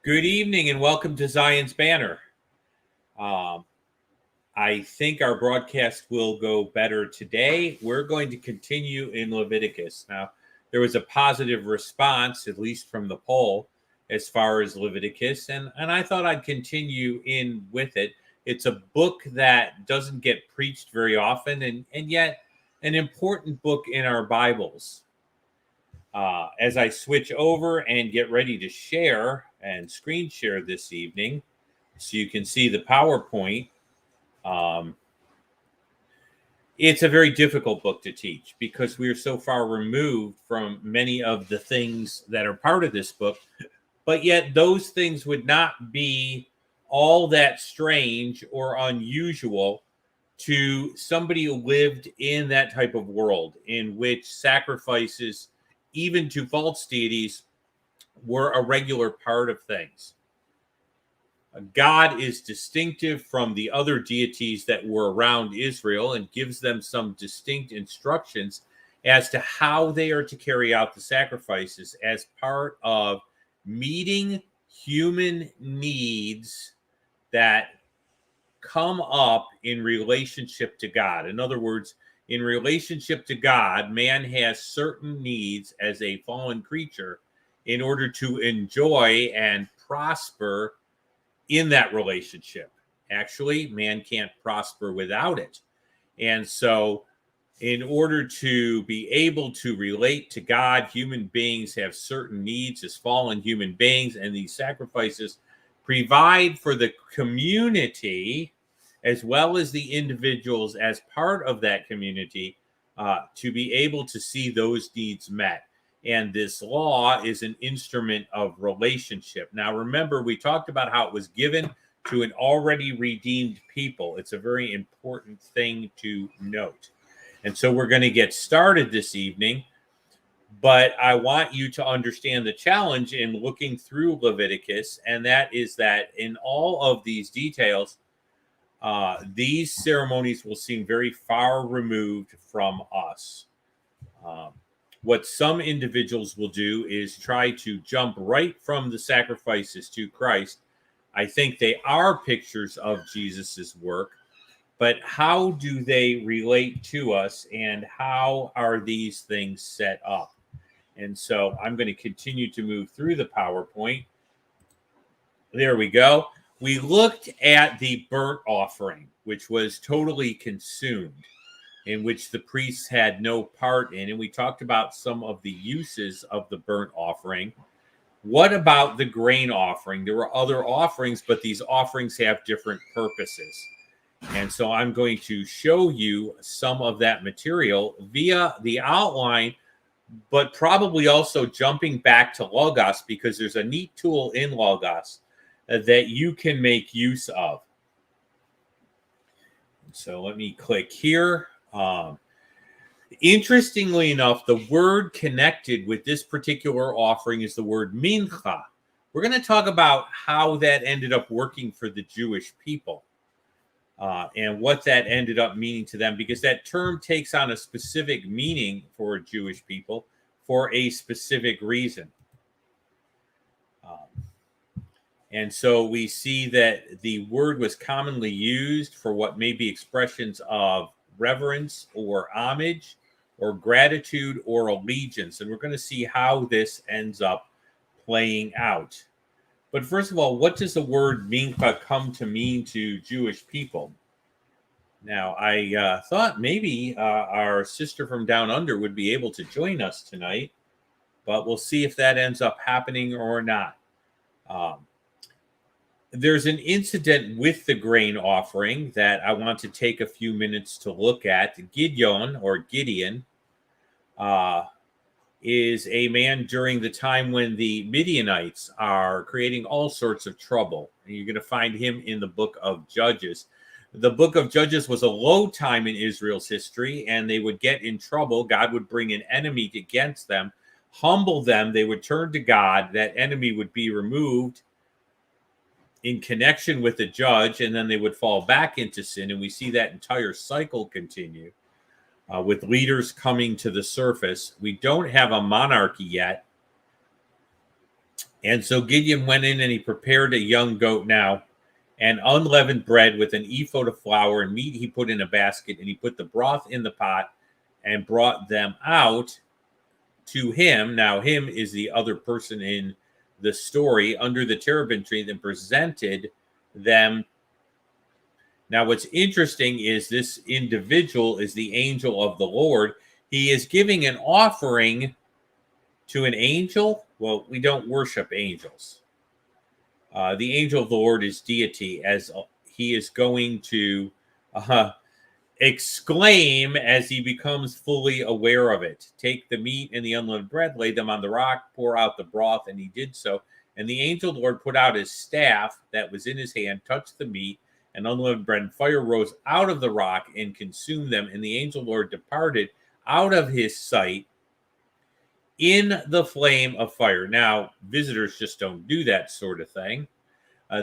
Good evening and welcome to Zion's Banner. Um, I think our broadcast will go better today. We're going to continue in Leviticus. Now, there was a positive response, at least from the poll, as far as Leviticus, and I thought I'd continue in with it. It's a book that doesn't get preached very often, and yet an important book in our Bibles. As I switch over and get ready to share and screen share this evening, so you can see the PowerPoint, um, it's a very difficult book to teach because we are so far removed from many of the things that are part of this book, but yet those things would not be all that strange or unusual to somebody who lived in that type of world in which sacrifices, even to false deities, were a regular part of things. God is distinctive from the other deities that were around Israel and gives them some distinct instructions as to how they are to carry out the sacrifices as part of meeting human needs that come up in relationship to God. In other words, in relationship to God, man has certain needs as a fallen creature in order to enjoy and prosper in that relationship. Actually, man can't prosper without it. And so, in order to be able to relate to God, human beings have certain needs as fallen human beings, and these sacrifices provide for the community as well as the individuals as part of that community to be able to see those needs met. And this law is an instrument of relationship. Now, remember, we talked about how it was given to an already redeemed people. It's a very important thing to note. And so we're going to get started this evening, but I want you to understand the challenge in looking through Leviticus, and that is that in all of these details, these ceremonies will seem very far removed from us. What some individuals will do is try to jump right from the sacrifices to Christ. I think they are pictures of Jesus's work, but how do they relate to us, and how are these things set up? And so I'm going to continue to move through the PowerPoint. There we go. We looked at the burnt offering, which was totally consumed, in which the priests had no part in. And we talked about some of the uses of the burnt offering. What about the grain offering? There were other offerings, but these offerings have different purposes. And so I'm going to show you some of that material via the outline, but probably also jumping back to Logos, because there's a neat tool in Logos that you can make use of. So let me click here. Interestingly enough, the word connected with this particular offering is the word mincha. We're going to talk about how that ended up working for the Jewish people and what that ended up meaning to them, because that term takes on a specific meaning for Jewish people for a specific reason. And so we see that the word was commonly used for what may be expressions of reverence or homage or gratitude or allegiance. And we're going to see how this ends up playing out. But first of all, what does the word mincha come to mean to Jewish people? Now, I thought maybe our sister from down under would be able to join us tonight, but we'll see if that ends up happening or not. There's an incident with the grain offering that I want to take a few minutes to look at. Gideon is a man during the time when the Midianites are creating all sorts of trouble. And you're going to find him in the book of Judges. The book of Judges was a low time in Israel's history, and they would get in trouble. God would bring an enemy against them, humble them. They would turn to God. That enemy would be removed in connection with the judge, and then they would fall back into sin. And we see that entire cycle continue with leaders coming to the surface. We don't have a monarchy yet. And so Gideon went in and he prepared a young goat now and unleavened bread with an ephod of flour and meat he put in a basket, and he put the broth in the pot and brought them out to him. Now, him is the other person in the story under the terebinth tree, then presented them. Now, what's interesting is this individual is the angel of the Lord. He is giving an offering to an angel. Well, we don't worship angels. The angel of the Lord is deity, as he is going to exclaim as he becomes fully aware of it. Take the meat and the unleavened bread, lay them on the rock, pour out the broth, and he did so. And the angel of the Lord put out his staff that was in his hand, touched the meat and unleavened bread, and fire rose out of the rock and consumed them. And the angel of the Lord departed out of his sight in the flame of fire. Now, visitors just don't do that sort of thing.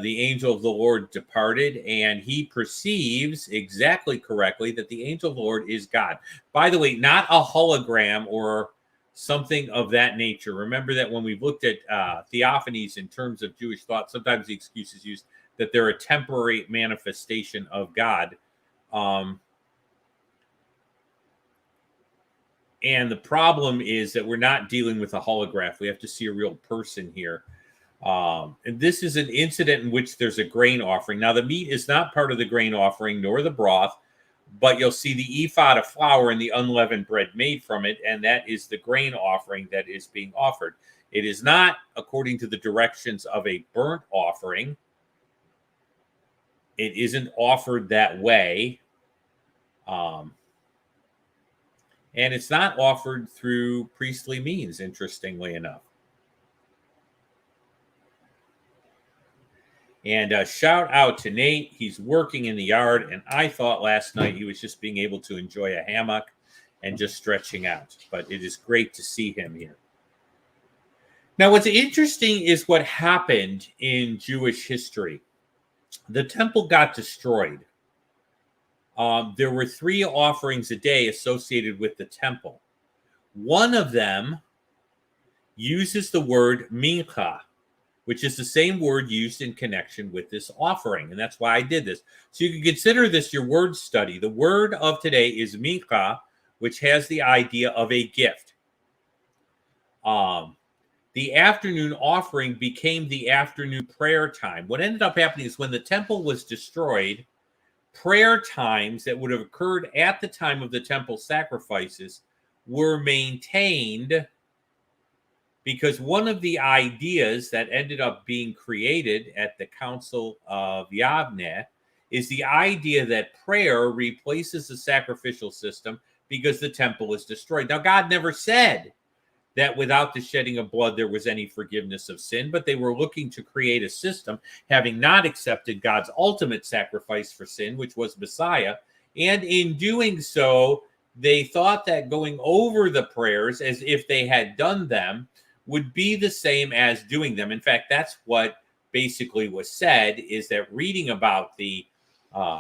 The angel of the Lord departed, and he perceives exactly correctly that the angel of the Lord is God. By the way, not a hologram or something of that nature. Remember that when we've looked at theophanies in terms of Jewish thought, sometimes the excuse is used that they're a temporary manifestation of God. And the problem is that we're not dealing with a holograph. We have to see a real person here. And this is an incident in which there's a grain offering. Now, the meat is not part of the grain offering, nor the broth, but you'll see the ephod of flour and the unleavened bread made from it, and that is the grain offering that is being offered. It is not according to the directions of a burnt offering. It isn't offered that way. And it's not offered through priestly means, interestingly enough. And shout out to Nate. He's working in the yard, and I thought last night he was just being able to enjoy a hammock and just stretching out. But it is great to see him here. Now, what's interesting is what happened in Jewish history. The temple got destroyed. There were 3 offerings a day associated with the temple. One of them uses the word mincha, which is the same word used in connection with this offering. And that's why I did this. So you can consider this your word study. The word of today is mincha, which has the idea of a gift. The afternoon offering became the afternoon prayer time. What ended up happening is when the temple was destroyed, prayer times that would have occurred at the time of the temple sacrifices were maintained, because one of the ideas that ended up being created at the Council of Yavne is the idea that prayer replaces the sacrificial system because the temple is destroyed. Now, God never said that without the shedding of blood there was any forgiveness of sin, but they were looking to create a system, having not accepted God's ultimate sacrifice for sin, which was Messiah. And in doing so, they thought that going over the prayers as if they had done them would be the same as doing them. In fact, that's what basically was said, is that reading about the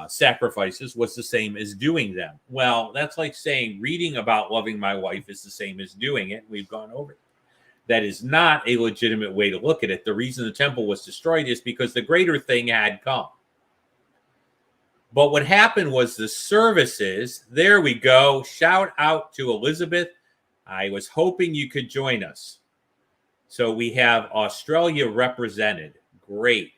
sacrifices was the same as doing them. Well, that's like saying reading about loving my wife is the same as doing it. We've gone over it. That is not a legitimate way to look at it. The reason the temple was destroyed is because the greater thing had come. But what happened was the services, there we go. Shout out to Elizabeth. I was hoping you could join us. So we have Australia represented. Great.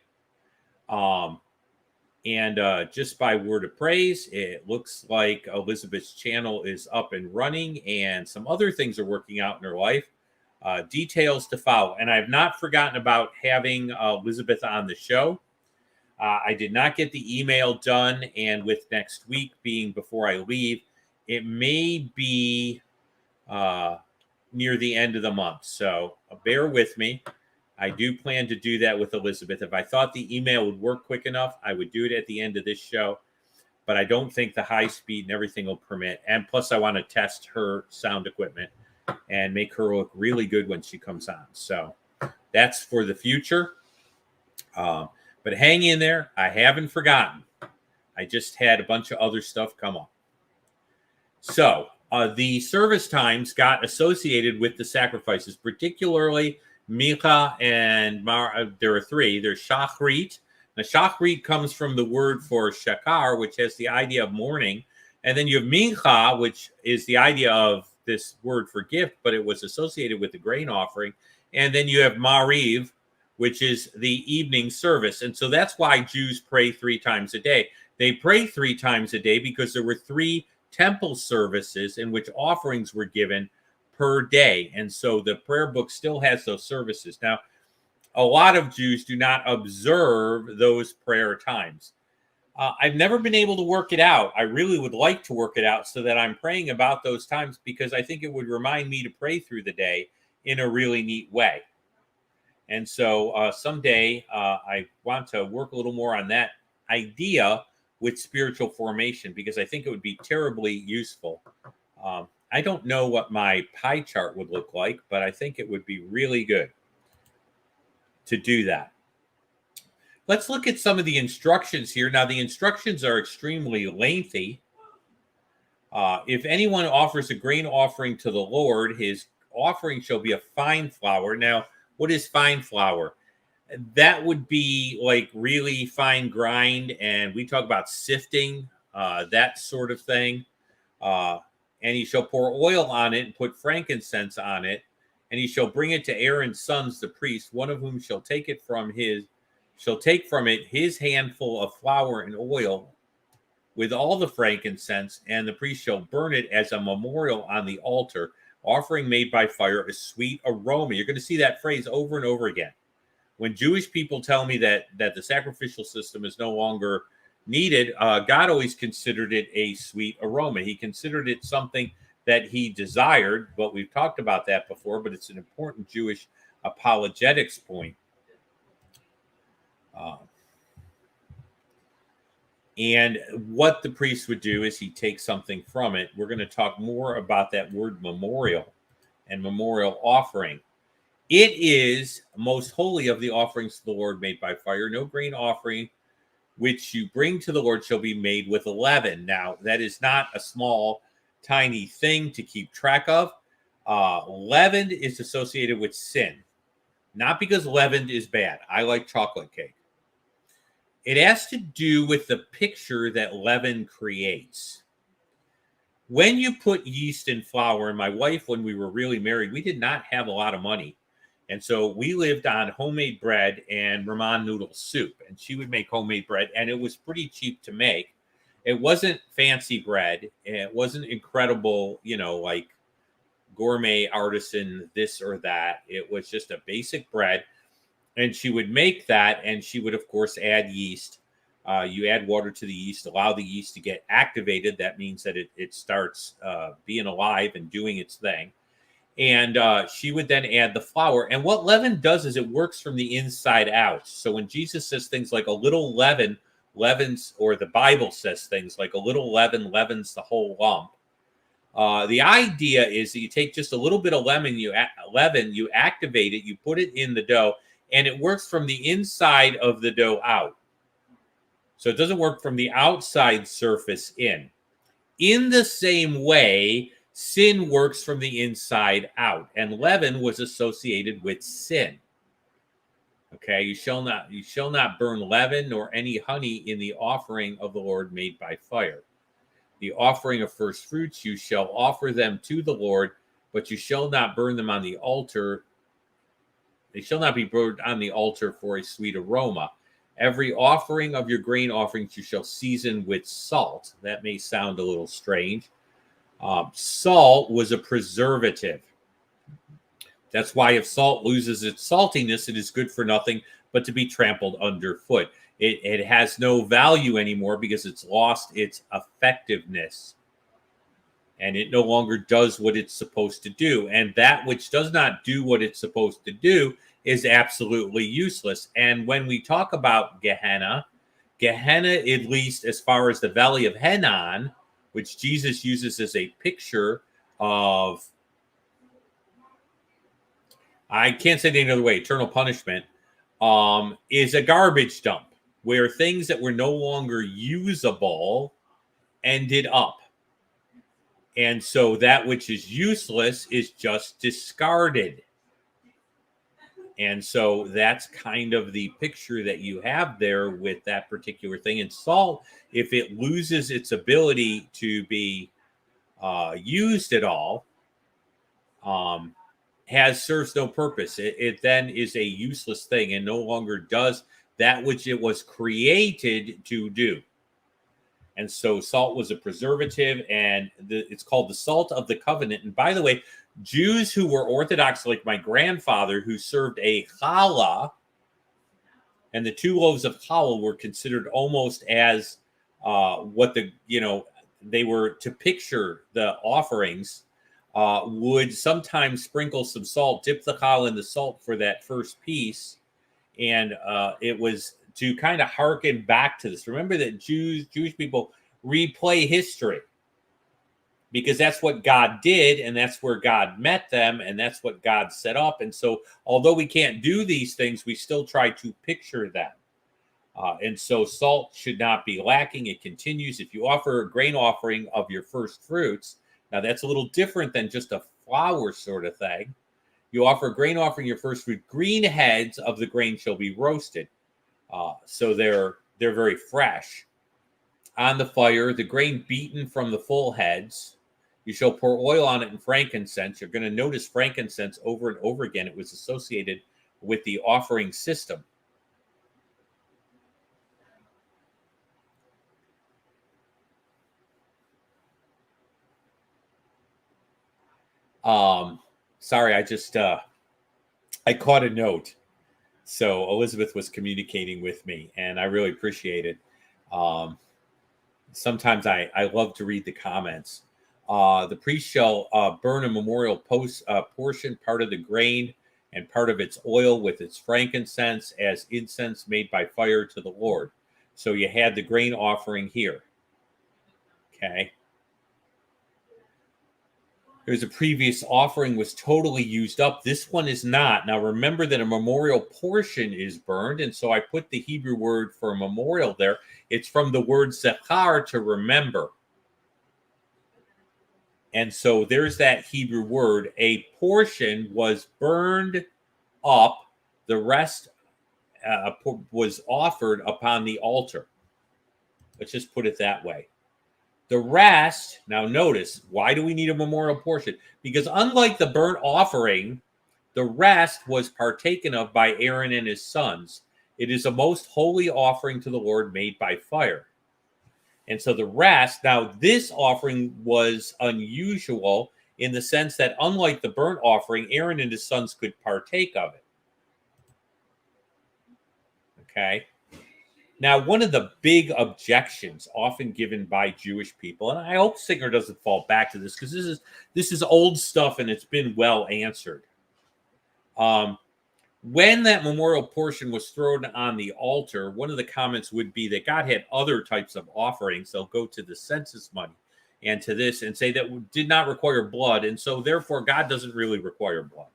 And just by word of praise, it looks like Elizabeth's channel is up and running, and some other things are working out in her life. Details to follow. And I've not forgotten about having Elizabeth on the show. I did not get the email done, and with next week being before I leave, it may be near the end of the month. So bear with me. I do plan to do that with Elizabeth. If I thought the email would work quick enough, I would do it at the end of this show. But I don't think the high speed and everything will permit. And plus, I want to test her sound equipment and make her look really good when she comes on. So that's for the future. But hang in there. I haven't forgotten. I just had a bunch of other stuff come up. So the service times got associated with the sacrifices, particularly Mincha, and there are three. There's Shachrit. Now, Shachrit comes from the word for Shakar, which has the idea of mourning. And then you have Mincha, which is the idea of this word for gift, but it was associated with the grain offering. And then you have Mariv, which is the evening service. And so that's why Jews pray 3 times a day. They pray 3 times a day because there were 3 temple services in which offerings were given per day. And so the prayer book still has those services. Now, a lot of Jews do not observe those prayer times. I've never been able to work it out. I really would like to work it out so that I'm praying about those times, because I think it would remind me to pray through the day in a really neat way. And so someday I want to work a little more on that idea with spiritual formation, because I think it would be terribly useful. I don't know what my pie chart would look like, but I think it would be really good to do that. Let's look at some of the instructions here. Now, the instructions are extremely lengthy. If anyone offers a grain offering to the Lord, his offering shall be a fine flour. Now, what is fine flour? That would be like really fine grind, and we talk about sifting, that sort of thing. And he shall pour oil on it and put frankincense on it, and he shall bring it to Aaron's sons, the priests, one of whom shall take from it his handful of flour and oil with all the frankincense, and the priest shall burn it as a memorial on the altar, offering made by fire, a sweet aroma. You're going to see that phrase over and over again. When Jewish people tell me that the sacrificial system is no longer needed, God always considered it a sweet aroma. He considered it something that he desired, but we've talked about that before, but it's an important Jewish apologetics point. And what the priest would do is he'd take something from it. We're going to talk more about that word memorial and memorial offering. It is most holy of the offerings to the Lord made by fire. No grain offering which you bring to the Lord shall be made with leaven. Now, that is not a small, tiny thing to keep track of. Leaven is associated with sin, not because leavened is bad. I like chocolate cake. It has to do with the picture that leaven creates. When you put yeast in flour, and my wife, when we were really married, we did not have a lot of money. And so we lived on homemade bread and ramen noodle soup. And she would make homemade bread, and it was pretty cheap to make. It wasn't fancy bread. It wasn't incredible, like gourmet artisan this or that. It was just a basic bread. And she would make that, and she would, of course, add yeast. You add water to the yeast, allow the yeast to get activated. That means that it starts being alive and doing its thing. And she would then add the flour. And what leaven does is it works from the inside out. So when Jesus says things like a little leaven leavens, or the Bible says things like a little leaven leavens the whole lump, the idea is that you take just a little bit of leaven, you activate it, you put it in the dough, and it works from the inside of the dough out. So it doesn't work from the outside surface in. In the same way, sin works from the inside out, and leaven was associated with sin. Okay, you shall not burn leaven nor any honey in the offering of the Lord made by fire. The offering of first fruits, you shall offer them to the Lord, but you shall not burn them on the altar. They shall not be burned on the altar for a sweet aroma. Every offering of your grain offerings you shall season with salt. That may sound a little strange. Salt was a preservative. That's why if salt loses its saltiness, it is good for nothing but to be trampled underfoot. It has no value anymore because it's lost its effectiveness. And it no longer does what it's supposed to do. And that which does not do what it's supposed to do is absolutely useless. And when we talk about Gehenna, at least as far as the Valley of Hinnom, which Jesus uses as a picture of, I can't say it any other way, eternal punishment, is a garbage dump where things that were no longer usable ended up. And so that which is useless is just discarded. And so that's kind of the picture that you have there with that particular thing. And salt, if it loses its ability to be used at all, serves no purpose. It then is a useless thing and no longer does that which it was created to do. And so salt was a preservative, and it's called the salt of the covenant. And by the way, Jews who were Orthodox, like my grandfather, who served a challah, and the 2 loaves of challah were considered almost as what they were to picture the offerings, would sometimes sprinkle some salt, dip the challah in the salt for that first piece, and it was to kind of hearken back to this. Remember that Jewish people replay history because that's what God did, and that's where God met them, and that's what God set up. And so, although we can't do these things, we still try to picture them. And so, salt should not be lacking. It continues. If you offer a grain offering of your first fruits, now that's a little different than just a flour sort of thing. You offer a grain offering your first fruit. Green heads of the grain shall be roasted. So they're very fresh. On the fire, the grain beaten from the full heads. You shall pour oil on it and frankincense. You're going to notice frankincense over and over again. It was associated with the offering system. Sorry, I caught a note. So Elizabeth was communicating with me, and I really appreciate it. Sometimes I love to read the comments. The priest shall burn a memorial portion, part of the grain and part of its oil with its frankincense as incense made by fire to the Lord. So you had the grain offering here. Okay. There's a previous offering was totally used up. This one is not. Now remember that a memorial portion is burned, and so I put the Hebrew word for memorial there. It's from the word zechar, to remember. And so there's that Hebrew word. A portion was burned up. The rest was offered upon the altar. Let's just put it that way. The rest, now notice, why do we need a memorial portion? Because unlike the burnt offering, the rest was partaken of by Aaron and his sons. It is a most holy offering to the Lord made by fire. And so the rest, now this offering was unusual in the sense that unlike the burnt offering, Aaron and his sons could partake of it. Okay. Now, one of the big objections often given by Jewish people, and I hope Singer doesn't fall back to this because this is old stuff and it's been well answered. When that memorial portion was thrown on the altar, one of the comments would be that God had other types of offerings. They'll go to the census money and to this and say that did not require blood, and so therefore God doesn't really require blood.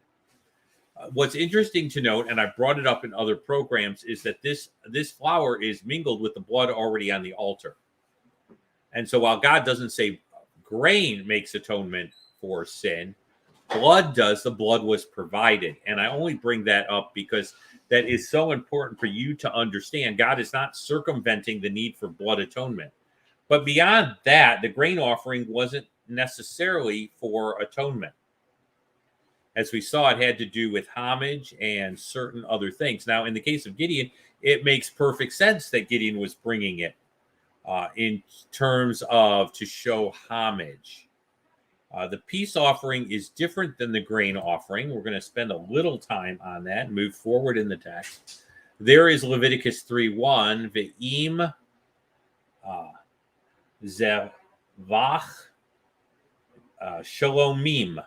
What's interesting to note, and I brought it up in other programs, is that this flour is mingled with the blood already on the altar. And so while God doesn't say grain makes atonement for sin, blood does. The blood was provided. And I only bring that up because that is so important for you to understand. God is not circumventing the need for blood atonement. But beyond that, the grain offering wasn't necessarily for atonement. As we saw, it had to do with homage and certain other things. Now, in the case of Gideon, it makes perfect sense that Gideon was bringing it in terms of to show homage. The peace offering is different than the grain offering. We're going to spend a little time on that and move forward in the text. There is Leviticus 3:1, Ve'im zevach shalomim.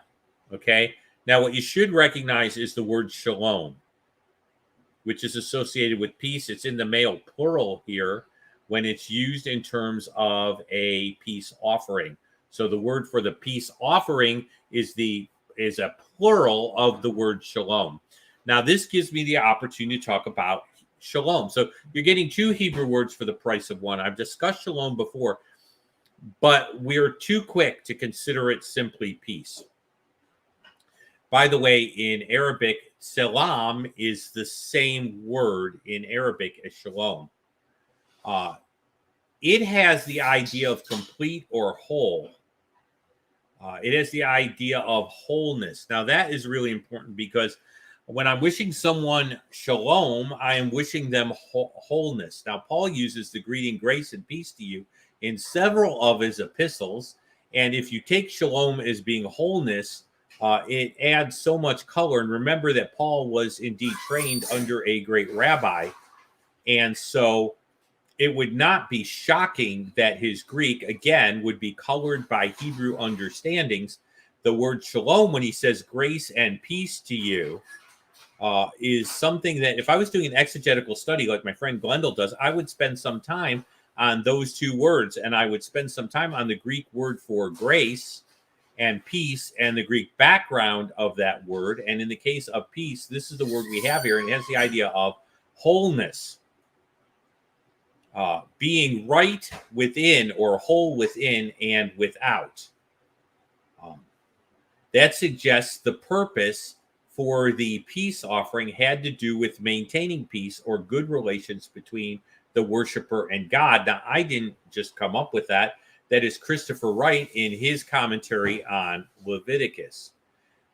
Okay. Now, what you should recognize is the word shalom, which is associated with peace. It's in the male plural here when it's used in terms of a peace offering. So the word for the peace offering is a plural of the word shalom. Now, this gives me the opportunity to talk about shalom. So you're getting 2 Hebrew words for the price of 1. I've discussed shalom before, but we're too quick to consider it simply peace. By the way, in Arabic, salam is the same word in Arabic as shalom. It has the idea of complete or whole. It has the idea of wholeness. Now, that is really important because when I'm wishing someone shalom, I am wishing them wholeness. Now, Paul uses the greeting grace and peace to you in several of his epistles. And if you take shalom as being wholeness, it adds so much color. And remember that Paul was indeed trained under a great rabbi. And so it would not be shocking that his Greek, again, would be colored by Hebrew understandings. The word shalom, when he says grace and peace to you, is something that if I was doing an exegetical study like my friend Glendale does, I would spend some time on those two words, and I would spend some time on the Greek word for grace and peace and the Greek background of that word. And in the case of peace, this is the word we have here, and it has the idea of wholeness. Being right within or whole within and without. That suggests the purpose for the peace offering had to do with maintaining peace or good relations between the worshiper and God. Now, I didn't just come up with that. That is Christopher Wright in his commentary on Leviticus.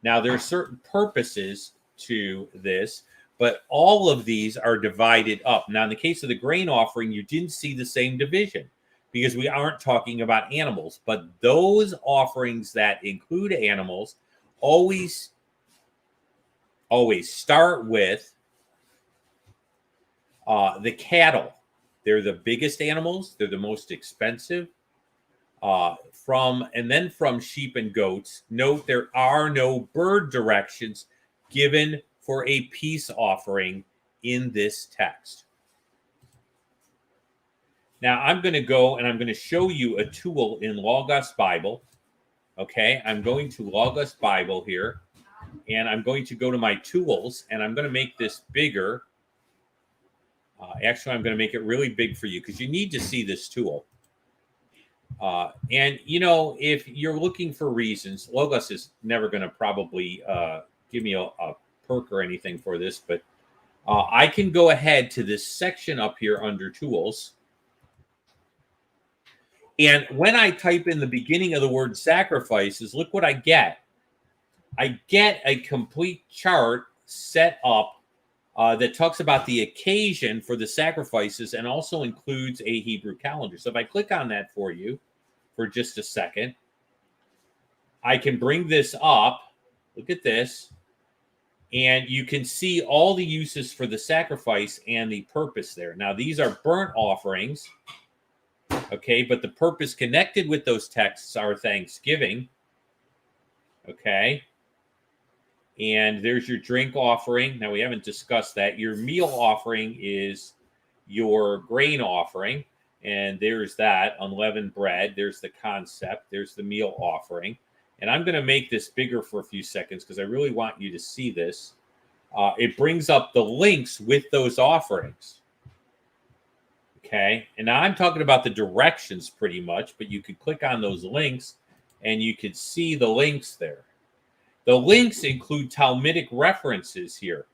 Now, there are certain purposes to this, but all of these are divided up. Now, in the case of the grain offering, you didn't see the same division because we aren't talking about animals. But those offerings that include animals always start with the cattle. They're the biggest animals. They're the most expensive. From sheep and goats. Note there are no bird directions given for a peace offering in this text. Now I'm going to go and I'm going to show you a tool in Logos Bible. Okay, I'm going to Logos Bible here, and I'm going to go to my tools, and I'm going to make this bigger. Actually, I'm going to make it really big for you because you need to see this tool. And, if you're looking for reasons, Logos is never going to probably give me a perk or anything for this, but I can go ahead to this section up here under tools. And when I type in the beginning of the word sacrifices, look what I get. I get a complete chart set up that talks about the occasion for the sacrifices and also includes a Hebrew calendar. So if I click on that for you for just a second, I can bring this up. Look at this. And you can see all the uses for the sacrifice and the purpose there. Now, these are burnt offerings, okay? But the purpose connected with those texts are thanksgiving, okay? And there's your drink offering. Now, we haven't discussed that. Your meal offering is your grain offering. And there's that, unleavened bread. There's the concept. There's the meal offering. And I'm going to make this bigger for a few seconds because I really want you to see this. It brings up the links with those offerings. Okay. And now I'm talking about the directions pretty much, but you could click on those links and you could see the links there. The links include Talmudic references here.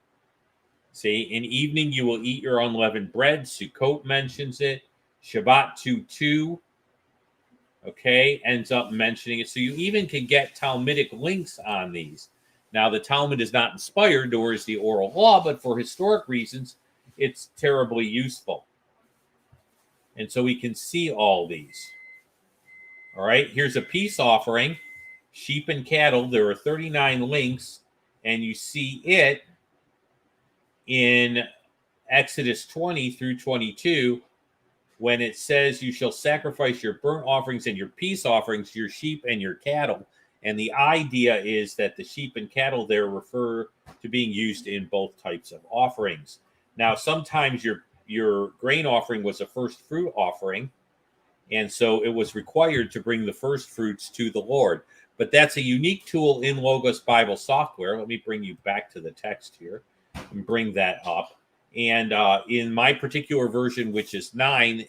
See, in evening you will eat your unleavened bread. Sukkot mentions it. Shabbat 2:2. Okay, ends up mentioning it. So you even can get Talmudic links on these. Now, the Talmud is not inspired, nor is the oral law, but for historic reasons, it's terribly useful. And so we can see all these. All right, here's a peace offering, sheep and cattle. There are 39 links, and you see it in Exodus 20 through 22, when it says you shall sacrifice your burnt offerings and your peace offerings, your sheep and your cattle. And the idea is that the sheep and cattle there refer to being used in both types of offerings. Now, sometimes your grain offering was a first fruit offering, and so it was required to bring the first fruits to the Lord. But that's a unique tool in Logos Bible software. Let me bring you back to the text here and bring that up. And in my particular version, which is 9,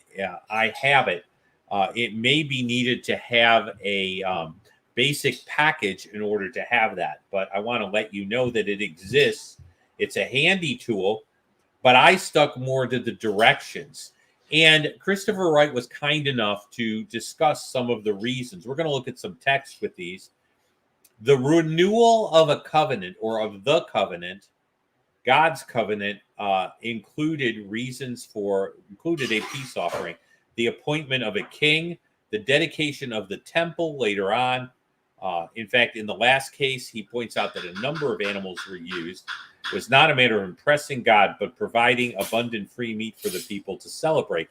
I have it. It may be needed to have a basic package in order to have that. But I want to let you know that it exists. It's a handy tool, but I stuck more to the directions. And Christopher Wright was kind enough to discuss some of the reasons. We're going to look at some text with these. The renewal of a covenant, or of the covenant, God's covenant, included a peace offering, the appointment of a king, the dedication of the temple later on. In fact, in the last case, he points out that a number of animals were used. It was not a matter of impressing God, but providing abundant free meat for the people to celebrate.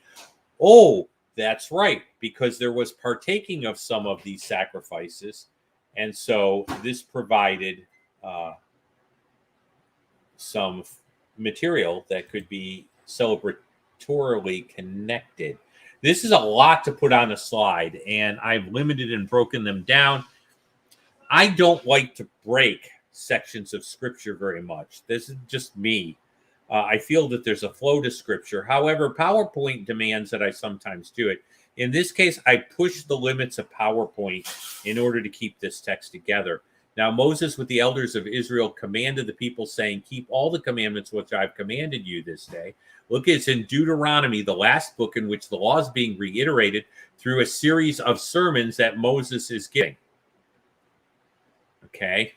Oh, that's right, because there was partaking of some of these sacrifices. And so this provided some material that could be celebratorily connected. This is a lot to put on a slide, and I've limited and broken them down. I don't like to break sections of scripture very much. This is just me. I feel that there's a flow to scripture. However, PowerPoint demands that I sometimes do it. In this case, I pushed the limits of PowerPoint in order to keep this text together. Now, Moses with the elders of Israel commanded the people, saying, keep all the commandments which I've commanded you this day. Look, it's in Deuteronomy, the last book in which the law is being reiterated through a series of sermons that Moses is giving. Okay.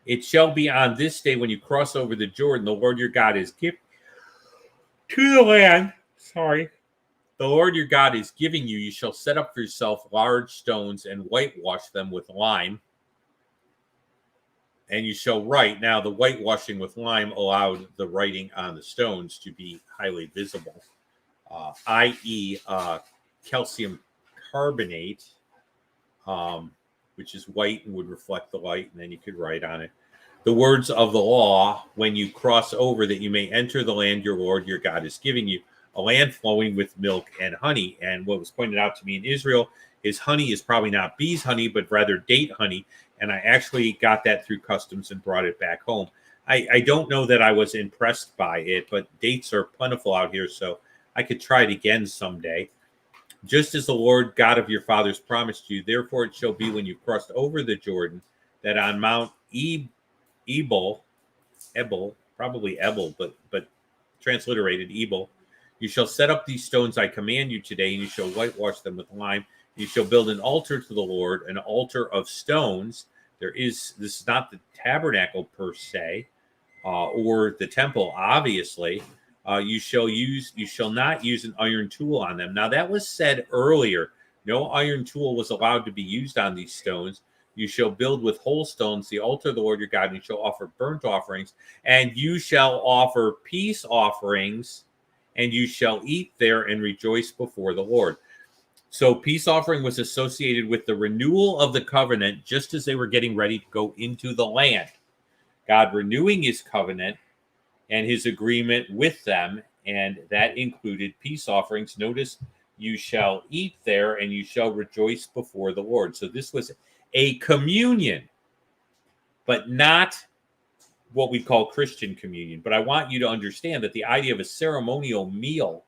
It shall be on this day when you cross over the Jordan, the Lord your God is giving to the land. Sorry. The Lord your God is giving you. You shall set up for yourself large stones and whitewash them with lime. And you shall write. Now, the whitewashing with lime allowed the writing on the stones to be highly visible, i.e., calcium carbonate, which is white and would reflect the light, and then you could write on it. The words of the law when you cross over, that you may enter the land your Lord your God is giving you, a land flowing with milk and honey. And what was pointed out to me in Israel is honey is probably not bees' honey, but rather date honey. And I actually got that through customs and brought it back home. I don't know that I was impressed by it, but dates are plentiful out here, so I could try it again someday. Just as the Lord God of your fathers promised you, therefore it shall be when you crossed over the Jordan, that on Mount Ebal, probably Ebal, but transliterated Ebal, you shall set up these stones I command you today, and you shall whitewash them with lime. You shall build an altar to the Lord, an altar of stones. This is not the tabernacle per se, or the temple, obviously. You shall not use an iron tool on them. Now, that was said earlier. No iron tool was allowed to be used on these stones. You shall build with whole stones the altar of the Lord your God, and you shall offer burnt offerings, and you shall offer peace offerings, and you shall eat there and rejoice before the Lord. So peace offering was associated with the renewal of the covenant, just as they were getting ready to go into the land. God renewing his covenant and his agreement with them, and that included peace offerings. Notice, you shall eat there and you shall rejoice before the Lord. So this was a communion, but not what we call Christian communion. But I want you to understand that the idea of a ceremonial meal,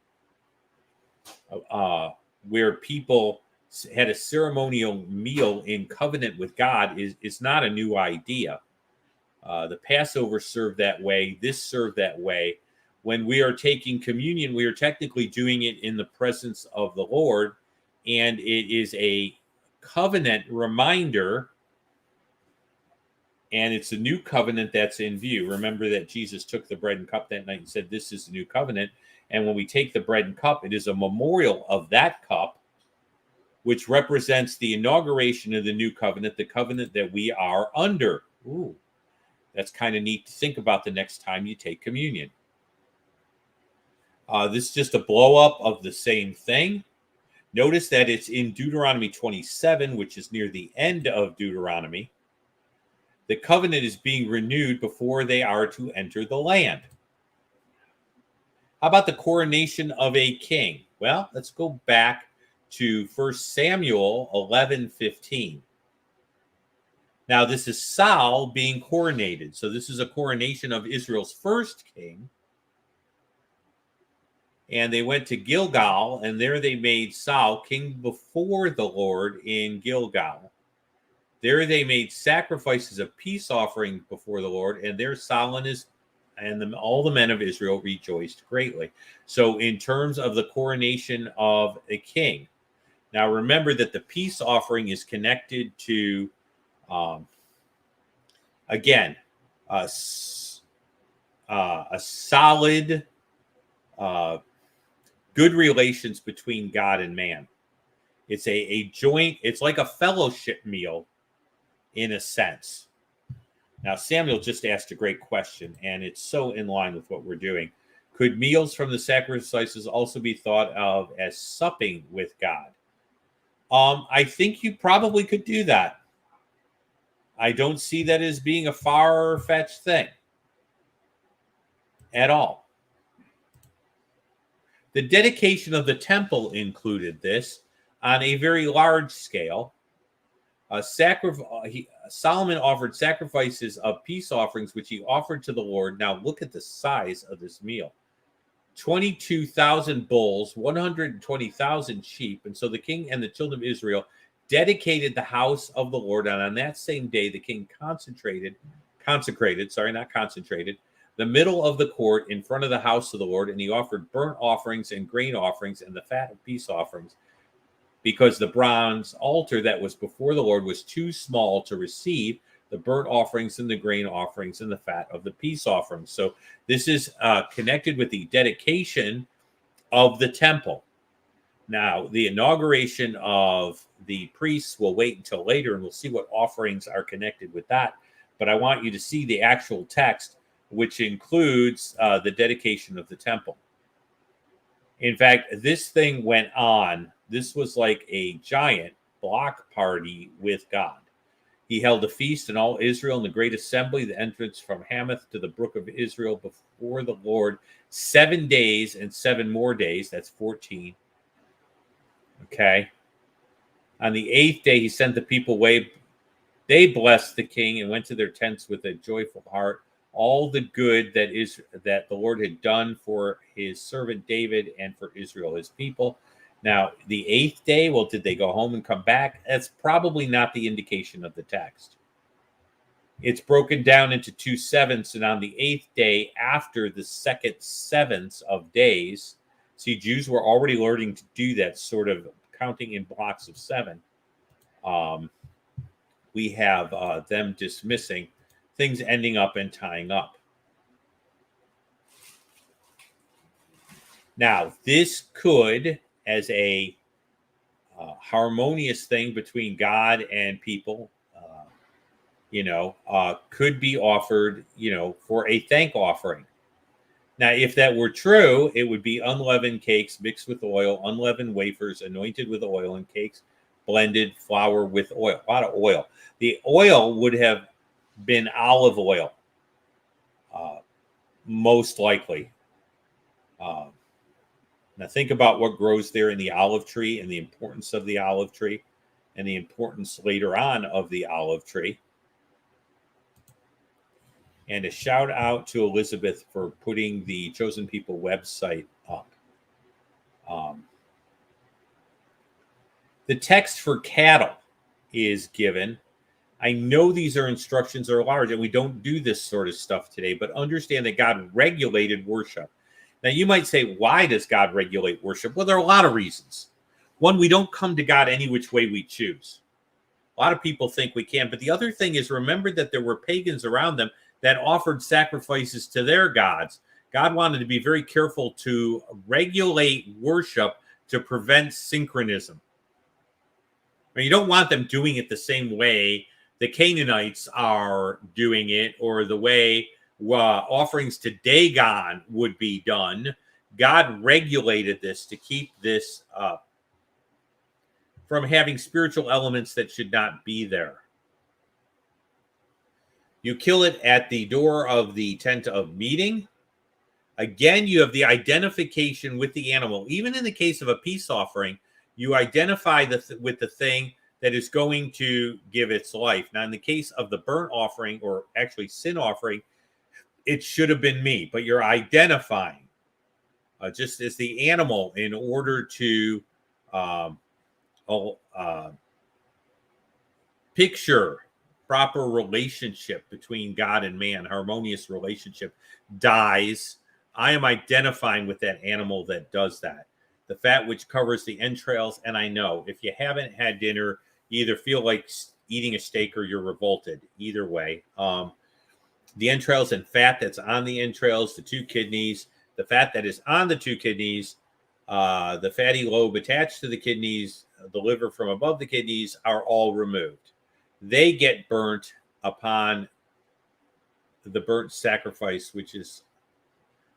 where people had a ceremonial meal in covenant with God, is not a new idea. The Passover served that way. This served that way. When we are taking communion, we are technically doing it in the presence of the Lord, and it is a covenant reminder, and it's a new covenant that's in view. Remember that Jesus took the bread and cup that night and said, this is the new covenant. And when we take the bread and cup, it is a memorial of that cup, which represents the inauguration of the new covenant, the covenant that we are under. Ooh, that's kind of neat to think about the next time you take communion. This is just a blow up of the same thing. Notice that it's in Deuteronomy 27, which is near the end of Deuteronomy. The covenant is being renewed before they are to enter the land. How about the coronation of a king? Well, let's go back to 1 Samuel 11:15. Now, this is Saul being coronated. So this is a coronation of Israel's first king. And they went to Gilgal, and there they made Saul king before the Lord in Gilgal. There they made sacrifices of peace offering before the Lord, and there Solomon is and all the men of Israel rejoiced greatly. So, in terms of the coronation of a king, now remember that the peace offering is connected to, um, again, a solid, uh, good relations between God and man. It's a joint, it's like a fellowship meal in a sense. Now, Samuel just asked a great question, and it's so in line with what we're doing. Could meals from the sacrifices also be thought of as supping with God? I think you probably could do that. I don't see that as being a far-fetched thing at all. The dedication of the temple included this on a very large scale. Solomon offered sacrifices of peace offerings, which he offered to the Lord. Now, look at the size of this meal: 22,000 bulls, 120,000 sheep. And so the king and the children of Israel dedicated the house of the Lord. And on that same day, the king consecrated, the middle of the court in front of the house of the Lord. And he offered burnt offerings and grain offerings and the fat of peace offerings, because the bronze altar that was before the Lord was too small to receive the burnt offerings and the grain offerings and the fat of the peace offerings. So this is connected with the dedication of the temple. Now, the inauguration of the priests will wait until later, and we'll see what offerings are connected with that. But I want you to see the actual text, which includes the dedication of the temple. In fact, this thing went on. This was like a giant block party with God. He held a feast in all Israel in the great assembly, the entrance from Hamath to the brook of Israel before the Lord, 7 days and 7 more days. That's 14. Okay. On the 8th day, he sent the people away. They blessed the king and went to their tents with a joyful heart. All the good that the Lord had done for his servant David and for Israel, his people. Now, the 8th day, well, did they go home and come back? That's probably not the indication of the text. It's broken down into 2 sevenths, and on the 8th day, after the second sevenths of days, see, Jews were already learning to do that, sort of counting in blocks of 7. We have them dismissing, things ending up and tying up. Now, this could, as a harmonious thing between God and people, could be offered, for a thank offering. Now, if that were true, it would be unleavened cakes mixed with oil, unleavened wafers anointed with oil, and cakes blended flour with oil. A lot of oil. The oil would have been olive oil, most likely. Now think about what grows there in the olive tree and the importance of the olive tree and the importance later on of the olive tree. And a shout out to Elizabeth for putting the Chosen People website up. The text for cattle is given. I know these are instructions that are large, and we don't do this sort of stuff today, but understand that God regulated worship. Now, you might say, why does God regulate worship? Well, there are a lot of reasons. One, we don't come to God any which way we choose. A lot of people think we can, but the other thing is, remember that there were pagans around them that offered sacrifices to their gods. God wanted to be very careful to regulate worship to prevent synchronism. You don't want them doing it the same way the Canaanites are doing it, or the way offerings to Dagon would be done. God regulated this to keep this from having spiritual elements that should not be there. You kill it at the door of the tent of meeting. Again, you have the identification with the animal. Even in the case of a peace offering, you identify with the thing that is going to give its life. Now, in the case of the burnt offering, or actually sin offering, it should have been me, but you're identifying just as the animal in order to picture proper relationship between God and man, harmonious relationship, dies, I am identifying with that animal that does that. The fat which covers the entrails, and I know if you haven't had dinner, you either feel like eating a steak or you're revolted. Either way, the entrails and fat that's on the entrails, the two kidneys, the fat that is on the two kidneys, the fatty lobe attached to the kidneys, the liver from above the kidneys are all removed. They get burnt upon the burnt sacrifice, which is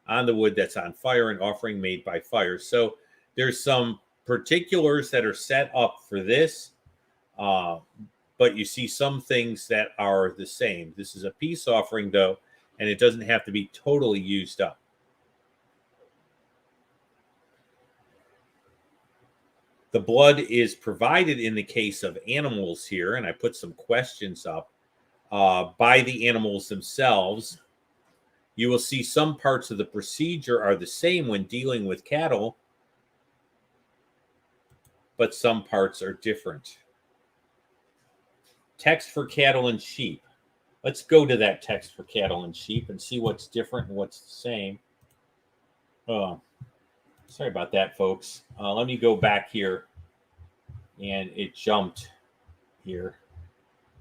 on the wood that's on fire, an offering made by fire. So there's some particulars that are set up for this, but you see some things that are the same. This is a peace offering, though, and it doesn't have to be totally used up. The blood is provided in the case of animals here, and I put some questions up by the animals themselves. You will see some parts of the procedure are the same when dealing with cattle, but some parts are different. Text for cattle and sheep. Let's go to that text for cattle and sheep and see what's different and what's the same. Oh, sorry about that, folks. Let me go back here, and it jumped here.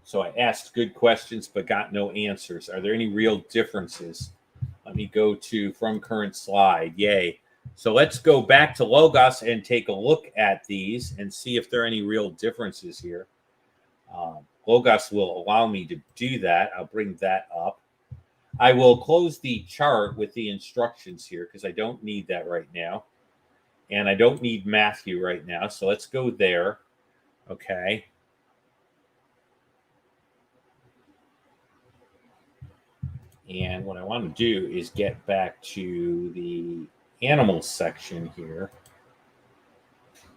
So I asked good questions but got no answers. Are there any real differences? Let me go to from current slide. Yay. So let's go back to Logos and take a look at these and see if there are any real differences here. Logos will allow me to do that. I'll bring that up. I will close the chart with the instructions here because I don't need that right now. And I don't need Matthew right now. So let's go there. Okay. And what I want to do is get back to the animals section here.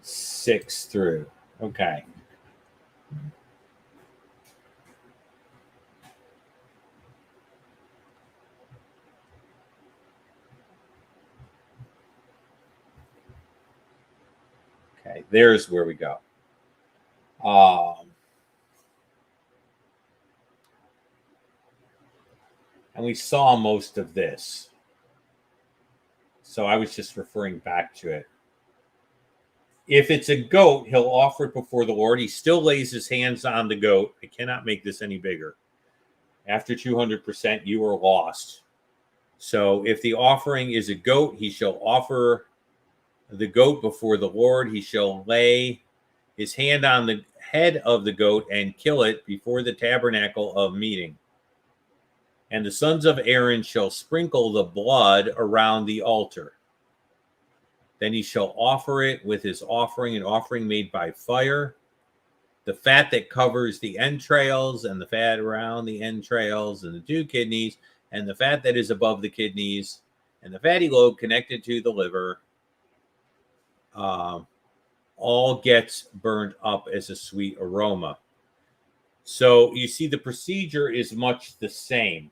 6 through. Okay. Okay, there's where we go. And we saw most of this. So I was just referring back to it. If it's a goat, he'll offer it before the Lord. He still lays his hands on the goat. I cannot make this any bigger. After 200%, you are lost. So if the offering is a goat, he shall offer the goat before the Lord. He shall lay his hand on the head of the goat and kill it before the tabernacle of meeting. And the sons of Aaron shall sprinkle the blood around the altar. Then he shall offer it with his offering, an offering made by fire. The fat that covers the entrails and the fat around the entrails and the two kidneys and the fat that is above the kidneys and the fatty lobe connected to the liver all gets burned up as a sweet aroma. So you see the procedure is much the same.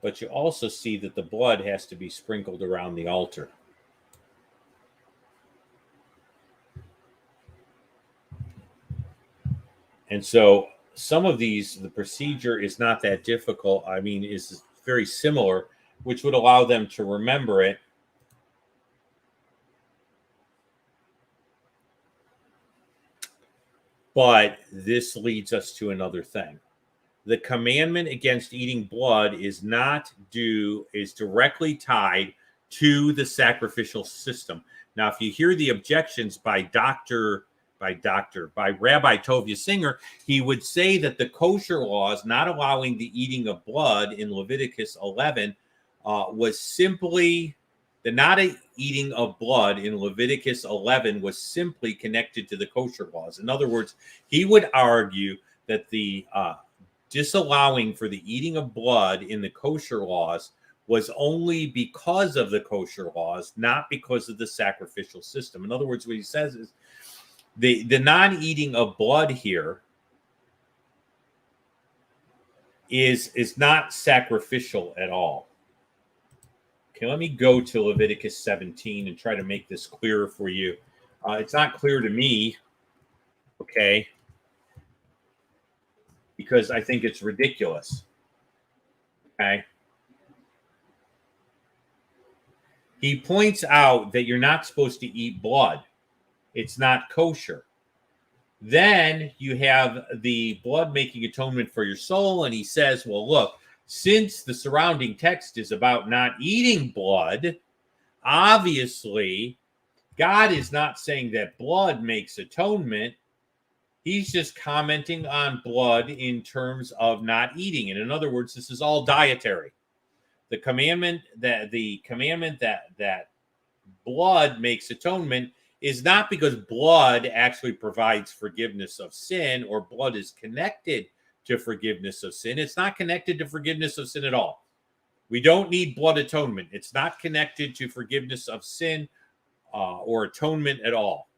But you also see that the blood has to be sprinkled around the altar. And so some of these, the procedure is not that difficult. I mean, is very similar, which would allow them to remember it. But this leads us to another thing. The commandment against eating blood is directly tied to the sacrificial system. Now, if you hear the objections by Rabbi Tovia Singer, he would say that the kosher laws not allowing the eating of blood in Leviticus 11 was simply the not eating of blood in Leviticus 11 was simply connected to the kosher laws. In other words, he would argue that the disallowing for the eating of blood in the kosher laws was only because of the kosher laws, not because of the sacrificial system. In other words, what he says is the non-eating of blood here is not sacrificial at all. Okay, let me go to Leviticus 17 and try to make this clearer for you. It's not clear to me Okay. Because I think it's ridiculous. Okay. He points out that you're not supposed to eat blood. It's not kosher. Then you have the blood making atonement for your soul. And he says, well, look, since the surrounding text is about not eating blood, obviously, God is not saying that blood makes atonement. He's just commenting on blood in terms of not eating it. In other words, this is all dietary. The commandment that blood makes atonement is not because blood actually provides forgiveness of sin or blood is connected to forgiveness of sin. It's not connected to forgiveness of sin at all. We don't need blood atonement. It's not connected to forgiveness of sin or atonement at all.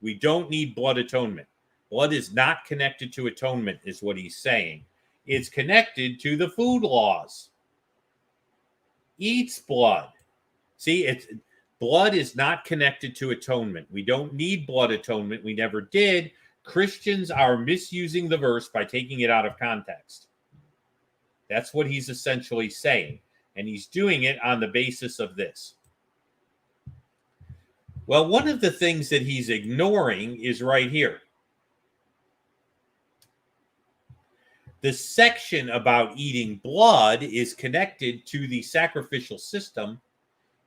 We don't need blood atonement. Blood is not connected to atonement, is what he's saying. It's connected to the food laws. Eats blood. See, blood is not connected to atonement. We don't need blood atonement. We never did. Christians are misusing the verse by taking it out of context. That's what he's essentially saying. And he's doing it on the basis of this. Well, one of the things that he's ignoring is right here. The section about eating blood is connected to the sacrificial system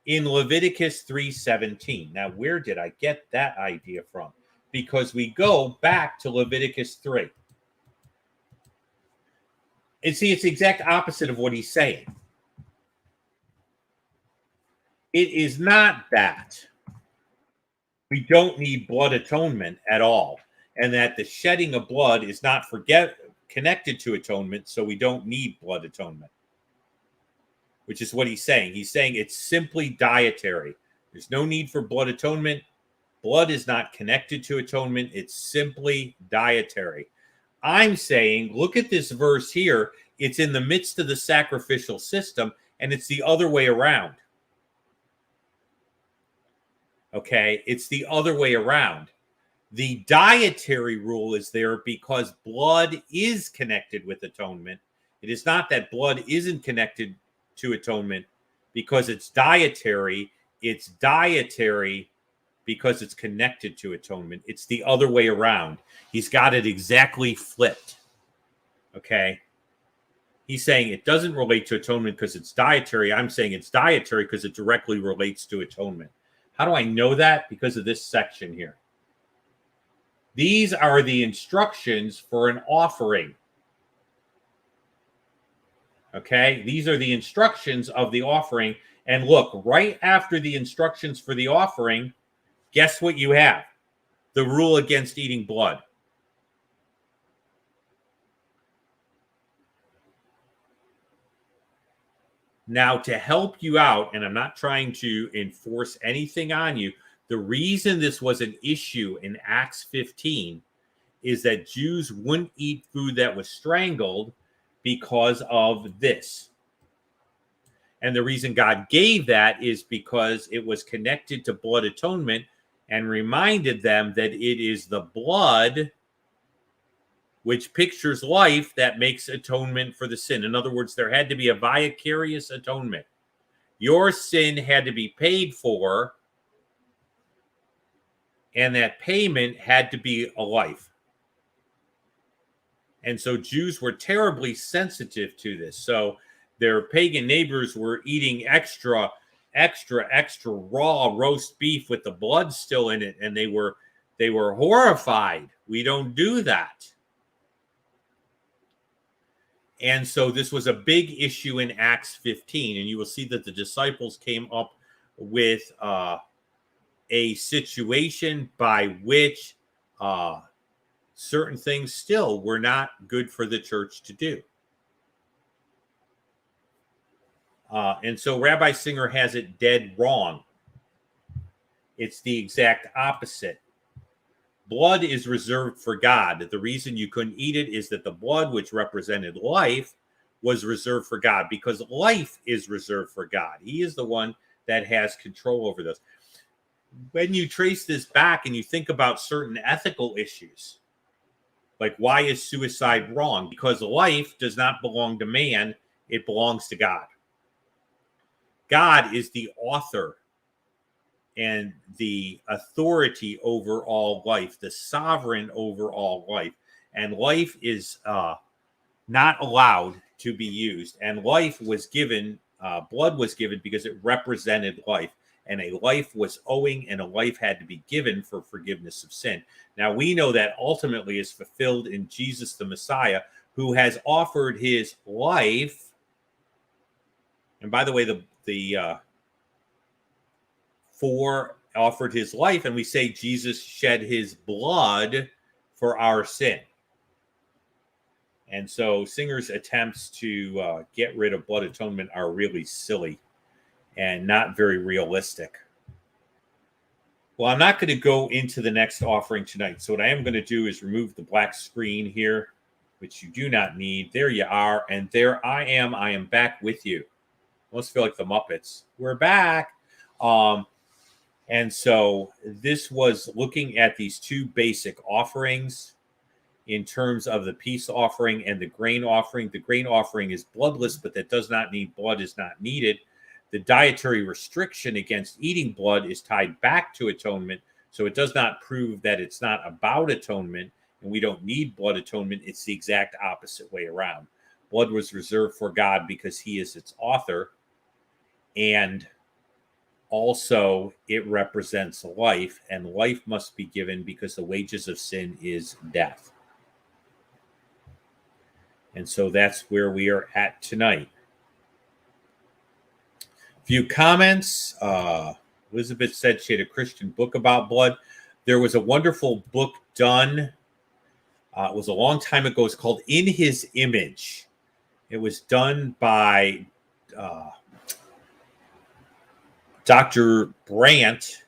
in Leviticus 3:17. Now, where did I get that idea from? Because we go back to Leviticus 3. And see, it's the exact opposite of what he's saying. It is not that we don't need blood atonement at all, and that the shedding of blood is not connected to atonement, so we don't need blood atonement, which is what he's saying. He's saying it's simply dietary. There's no need for blood atonement. Blood is not connected to atonement. It's simply dietary. I'm saying, look at this verse here. It's in the midst of the sacrificial system, and it's the other way around. Okay, it's the other way around. The dietary rule is there because blood is connected with atonement. It is not that blood isn't connected to atonement because it's dietary. It's dietary because it's connected to atonement. It's the other way around. He's got it exactly flipped. Okay. He's saying it doesn't relate to atonement because it's dietary. I'm saying it's dietary because it directly relates to atonement. How do I know that? Because of this section here. These are the instructions for an offering. Okay, these are the instructions of the offering. And look, right after the instructions for the offering, guess what you have? The rule against eating blood. Now, to help you out, and I'm not trying to enforce anything on you, the reason this was an issue in Acts 15 is that Jews wouldn't eat food that was strangled because of this. And the reason God gave that is because it was connected to blood atonement and reminded them that it is the blood which pictures life that makes atonement for the sin. In other words, there had to be a vicarious atonement. Your sin had to be paid for, and that payment had to be a life. And so Jews were terribly sensitive to this. So their pagan neighbors were eating extra raw roast beef with the blood still in it, and they were horrified. We don't do that. And so this was a big issue in Acts 15, and you will see that the disciples came up with a situation by which certain things still were not good for the church to do. And so Rabbi Singer has it dead wrong. It's the exact opposite. Blood is reserved for God. The reason you couldn't eat it is that the blood, which represented life, was reserved for God, because life is reserved for God. He is the one that has control over this. When you trace this back and you think about certain ethical issues, Like, why is suicide wrong? Because life does not belong to man, it belongs to God. God is the author and the authority over all life, the sovereign over all life. And life is not allowed to be used. And life was given, blood was given because it represented life. And a life was owing, and a life had to be given for forgiveness of sin. Now, we know that ultimately is fulfilled in Jesus the Messiah, who has offered his life. And by the way, offered his life, and we say Jesus shed his blood for our sin. And so Singer's attempts to get rid of blood atonement are really silly and not very realistic. Well, I'm not going to go into the next offering tonight. So what I am going to do is remove the black screen here, which you do not need. There you are. And there I am. I am back with you. Almost feel like the Muppets. We're back. And so this was looking at these two basic offerings in terms of the peace offering and the grain offering. The grain offering is bloodless, but that does not mean blood is not needed. The dietary restriction against eating blood is tied back to atonement, so it does not prove that it's not about atonement and we don't need blood atonement. It's the exact opposite way around. Blood was reserved for God because he is its author, and also it represents life, and life must be given because the wages of sin is death. And so that's where we are at tonight. Few comments. Elizabeth said she had a Christian book about blood. There was a wonderful book done. It was a long time ago. It's called In His Image. It was done by Dr. Brandt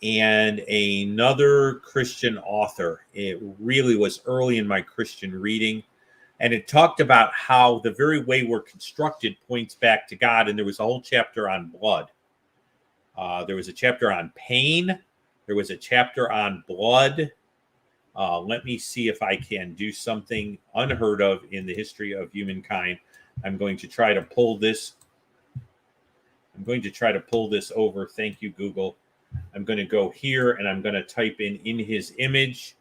and another Christian author. It really was early in my Christian reading. And it talked about how the very way we're constructed points back to God. And there was a whole chapter on blood. There was a chapter on pain. There was a chapter on blood. Let me see if I can do something unheard of in the history of humankind. I'm going to try to pull this. I'm going to try to pull this over. Thank you, Google. I'm going to go here and I'm going to type in His Image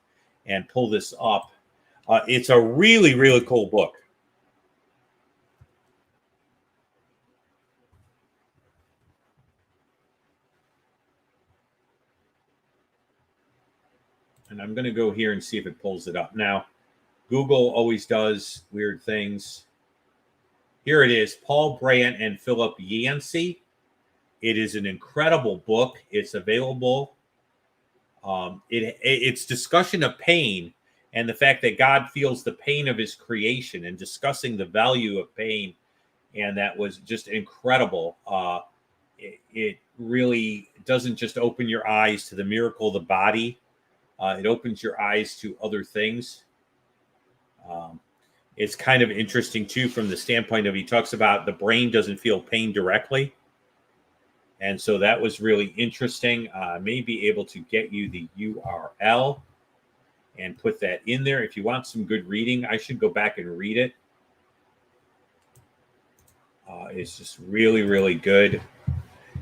and pull this up. It's a really, really cool book. And I'm going to go here and see if it pulls it up. Now, Google always does weird things. Here it is, Paul Brandt and Philip Yancey. It is an incredible book. It's available. It's discussion of pain and the fact that God feels the pain of his creation and discussing the value of pain. And that was just incredible. It really doesn't just open your eyes to the miracle of the body. It opens your eyes to other things. It's kind of interesting, too, from the standpoint of he talks about the brain doesn't feel pain directly. And so that was really interesting. I may be able to get you the URL and put that in there. If you want some good reading, I should go back and read it. It's just really, really good.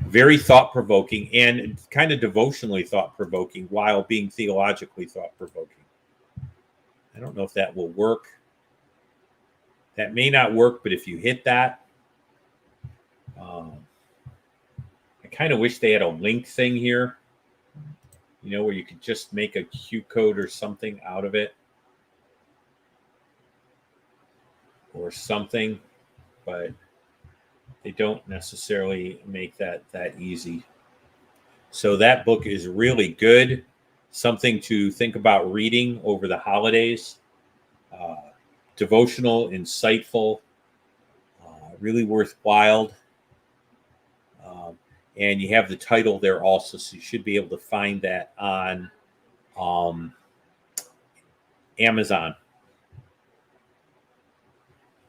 Very thought-provoking and kind of devotionally thought-provoking while being theologically thought-provoking. I don't know if that will work. That may not work, but if you hit that, I kind of wish they had a link thing here, you know, where you could just make a Q code or something out of it or something, but they don't necessarily make that easy. So that book is really good. Something to think about reading over the holidays. Devotional, insightful, really worthwhile. And you have the title there also, so you should be able to find that on Amazon.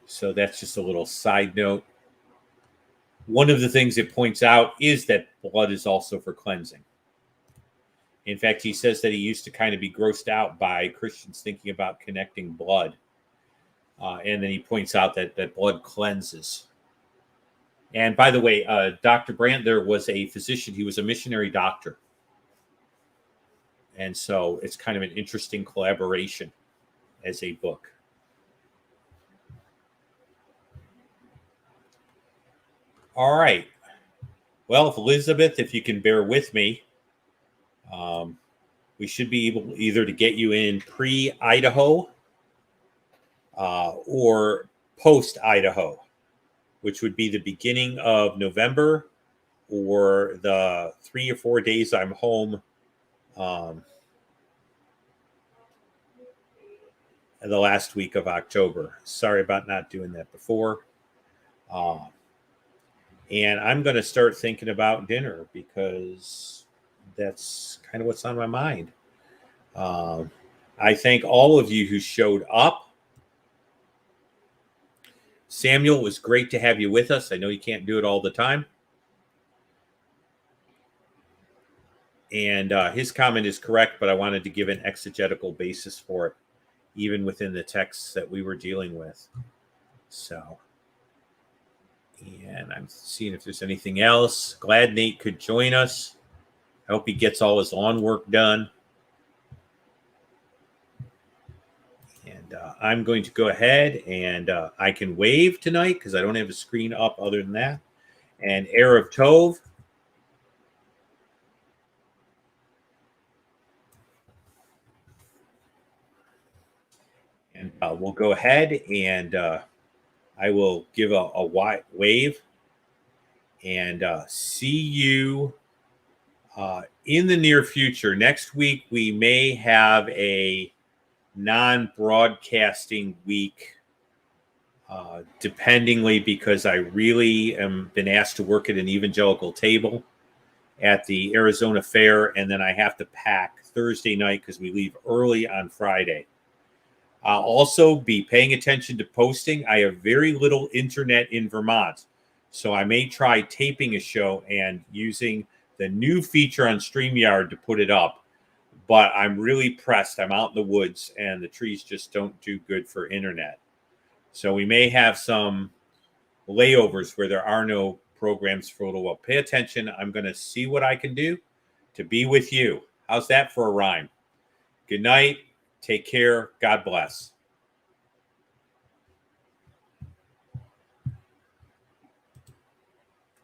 So that's just a little side note. One of the things it points out is that blood is also for cleansing. In fact, he says that he used to kind of be grossed out by Christians thinking about connecting blood. And then he points out that blood cleanses. And by the way, Dr. Brandt there was a physician. He was a missionary doctor. And so it's kind of an interesting collaboration as a book. All right. Well, Elizabeth, if you can bear with me, we should be able either to get you in pre-Idaho or post-Idaho, which would be the beginning of November or the 3 or 4 days I'm home the last week of October. Sorry about not doing that before. And I'm going to start thinking about dinner because that's kind of what's on my mind. I thank all of you who showed up. Samuel, it was great to have you with us. I know you can't do it all the time. And his comment is correct, but I wanted to give an exegetical basis for it, even within the texts that we were dealing with. So, and I'm seeing if there's anything else. Glad Nate could join us. I hope he gets all his lawn work done. And I'm going to go ahead and I can wave tonight because I don't have a screen up other than that. And Erev Tov. And we'll go ahead and I will give a wide wave and see you in the near future. Next week, we may have a non-broadcasting week, dependingly, because I really am been asked to work at an evangelical table at the Arizona Fair, and then I have to pack Thursday night because we leave early on Friday. I'll also be paying attention to posting. I have very little internet in Vermont, so I may try taping a show and using the new feature on StreamYard to put it up. But I'm really pressed. I'm out in the woods, and the trees just don't do good for internet. So we may have some layovers where there are no programs for a little while. Pay attention. I'm going to see what I can do to be with you. How's that for a rhyme? Good night. Take care. God bless.